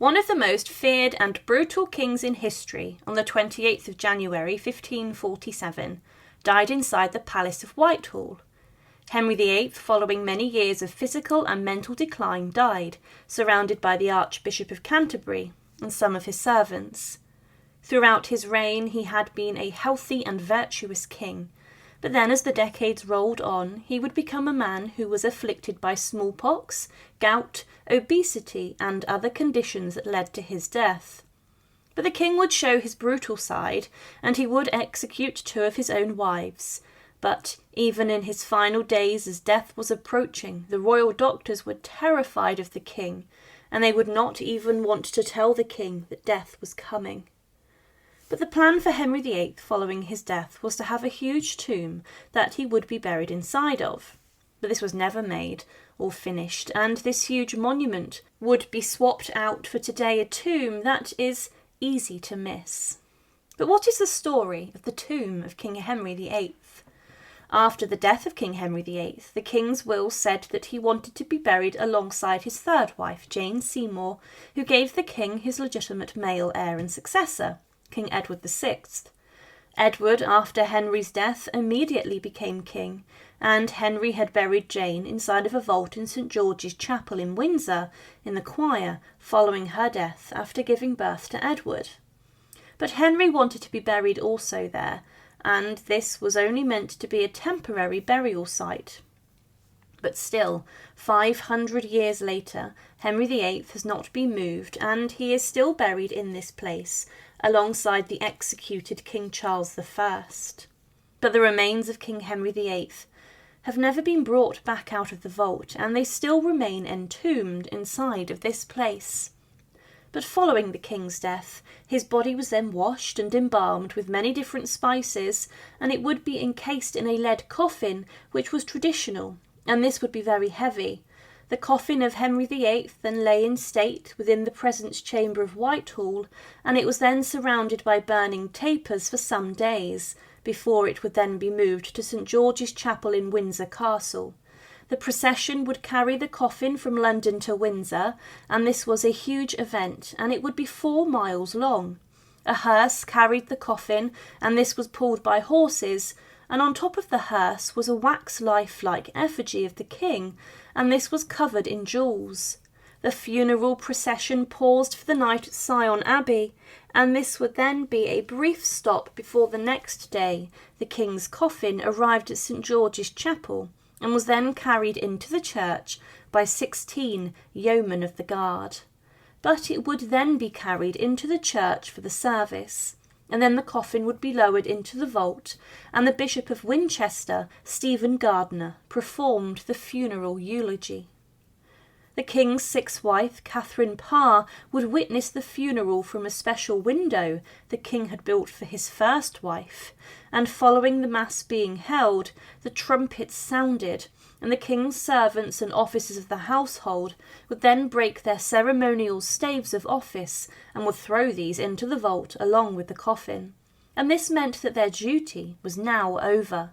One of the most feared and brutal kings in history, on the 28th of January 1547, died inside the Palace of Whitehall. Henry VIII, following many years of physical and mental decline, died, surrounded by the Archbishop of Canterbury and some of his servants. Throughout his reign he had been a healthy and virtuous king, but then as the decades rolled on, he would become a man who was afflicted by smallpox, gout, obesity, and other conditions that led to his death. But the king would show his brutal side, and he would execute 2 of his own wives. But even in his final days, as death was approaching, the royal doctors were terrified of the king, and they would not even want to tell the king that death was coming. But the plan for Henry VIII following his death was to have a huge tomb that he would be buried inside of. But this was never made or finished, and this huge monument would be swapped out for today a tomb that is easy to miss. But what is the story of the tomb of King Henry VIII? After the death of King Henry VIII, the king's will said that he wanted to be buried alongside his 3rd wife, Jane Seymour, who gave the king his legitimate male heir and successor, King Edward VI. Edward, after Henry's death, immediately became king, and Henry had buried Jane inside of a vault in St. George's Chapel in Windsor, in the choir, following her death after giving birth to Edward. But Henry wanted to be buried also there, and this was only meant to be a temporary burial site. But still, 500 years later, Henry VIII has not been moved, and he is still buried in this place, alongside the executed King Charles I. But the remains of King Henry VIII have never been brought back out of the vault, and they still remain entombed inside of this place. But following the king's death, his body was then washed and embalmed with many different spices, and it would be encased in a lead coffin, which was traditional, and this would be very heavy. The coffin of Henry VIII then lay in state within the presence chamber of Whitehall, and it was then surrounded by burning tapers for some days, before it would then be moved to St. George's Chapel in Windsor Castle. The procession would carry the coffin from London to Windsor, and this was a huge event, and it would be 4 miles long. A hearse carried the coffin, and this was pulled by horses, and on top of the hearse was a wax lifelike effigy of the king, and this was covered in jewels. The funeral procession paused for the night at Sion Abbey, and this would then be a brief stop before the next day the king's coffin arrived at St. George's Chapel, and was then carried into the church by 16 yeomen of the guard. But it would then be carried into the church for the service, and then the coffin would be lowered into the vault, and the Bishop of Winchester, Stephen Gardiner, performed the funeral eulogy. The king's 6th wife, Catherine Parr, would witness the funeral from a special window the king had built for his 1st wife, and following the mass being held, the trumpets sounded, and the king's servants and officers of the household would then break their ceremonial staves of office and would throw these into the vault along with the coffin, and this meant that their duty was now over.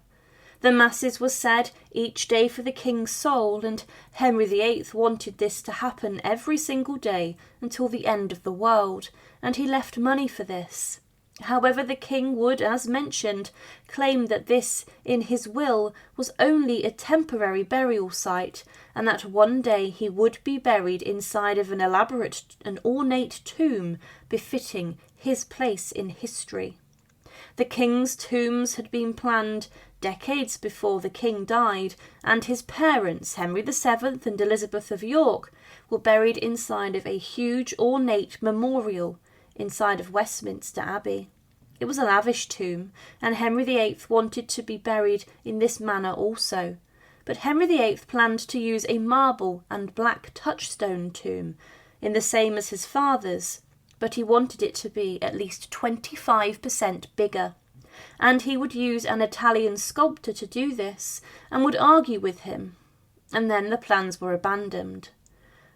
The masses were said each day for the king's soul, and Henry VIII wanted this to happen every single day until the end of the world, and he left money for this. However, the king would, as mentioned, claim that this, in his will, was only a temporary burial site, and that one day he would be buried inside of an elaborate and ornate tomb befitting his place in history. The king's tombs had been planned decades before the king died, and his parents, Henry VII and Elizabeth of York, were buried inside of a huge ornate memorial inside of Westminster Abbey. It was a lavish tomb, and Henry VIII wanted to be buried in this manner also. But Henry VIII planned to use a marble and black touchstone tomb, in the same as his father's, but he wanted it to be at least 25% bigger. And he would use an Italian sculptor to do this, and would argue with him, and then the plans were abandoned.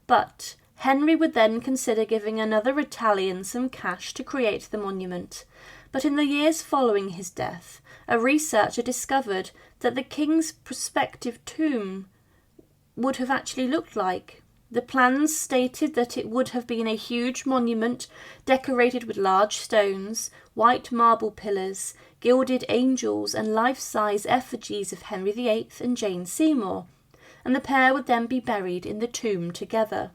But Henry would then consider giving another Italian some cash to create the monument, but in the years following his death, a researcher discovered that the king's prospective tomb would have actually looked like The plans stated that it would have been a huge monument decorated with large stones, white marble pillars, gilded angels and life-size effigies of Henry VIII and Jane Seymour, and the pair would then be buried in the tomb together.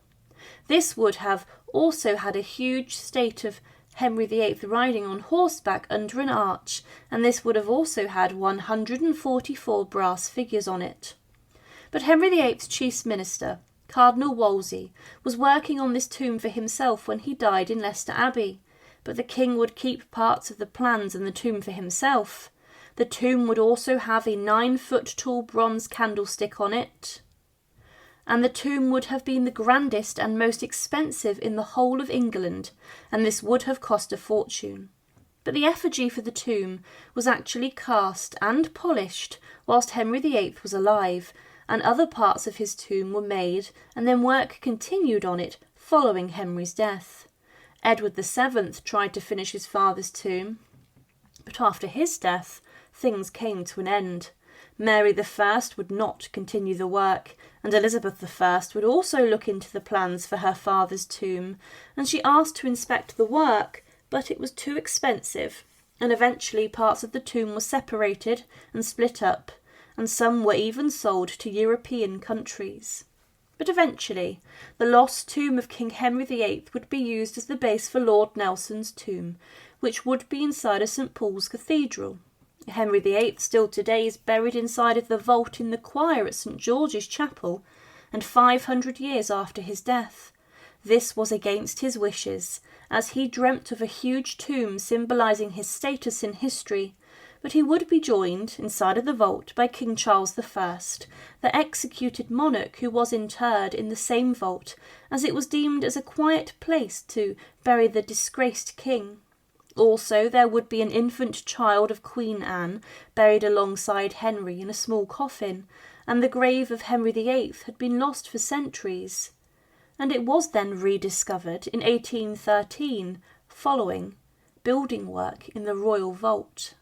This would have also had a huge statue of Henry VIII riding on horseback under an arch, and this would have also had 144 brass figures on it. But Henry VIII's chief minister, Cardinal Wolsey, was working on this tomb for himself when he died in Leicester Abbey, but the king would keep parts of the plans and the tomb for himself. The tomb would also have a 9-foot-tall bronze candlestick on it, and the tomb would have been the grandest and most expensive in the whole of England, and this would have cost a fortune. But the effigy for the tomb was actually cast and polished whilst Henry VIII was alive, and other parts of his tomb were made, and then work continued on it following Henry's death. Edward VII tried to finish his father's tomb, but after his death, things came to an end. Mary I would not continue the work, and Elizabeth I would also look into the plans for her father's tomb, and she asked to inspect the work, but it was too expensive, and eventually parts of the tomb were separated and split up, and some were even sold to European countries. But eventually, the lost tomb of King Henry VIII would be used as the base for Lord Nelson's tomb, which would be inside of St Paul's Cathedral. Henry VIII still today is buried inside of the vault in the choir at St George's Chapel, and 500 years after his death. This was against his wishes, as he dreamt of a huge tomb symbolising his status in history, but he would be joined, inside of the vault, by King Charles I, the executed monarch who was interred in the same vault, as it was deemed as a quiet place to bury the disgraced king. Also, there would be an infant child of Queen Anne buried alongside Henry in a small coffin, and the grave of Henry VIII had been lost for centuries. And it was then rediscovered in 1813, following building work in the royal vault.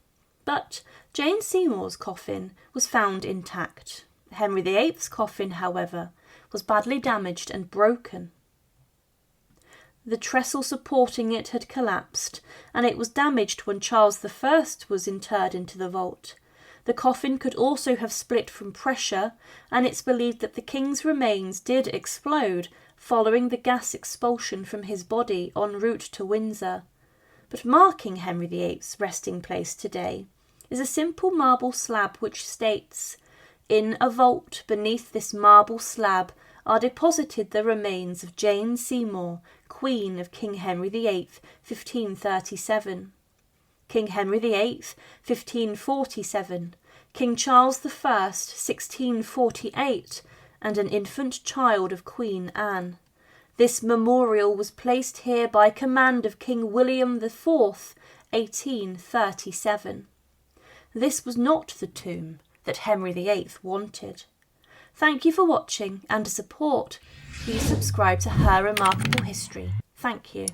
But Jane Seymour's coffin was found intact. Henry VIII's coffin, however, was badly damaged and broken. The trestle supporting it had collapsed, and it was damaged when Charles I was interred into the vault. The coffin could also have split from pressure, and it's believed that the king's remains did explode following the gas expulsion from his body en route to Windsor. But marking Henry VIII's resting place today is a simple marble slab which states, "In a vault beneath this marble slab are deposited the remains of Jane Seymour, Queen of King Henry VIII, 1537. King Henry VIII, 1547, King Charles I, 1648, and an infant child of Queen Anne. This memorial was placed here by command of King William IV, 1837. This was not the tomb that Henry VIII wanted." Thank you for watching, and to support, please subscribe to Her Remarkable History. Thank you.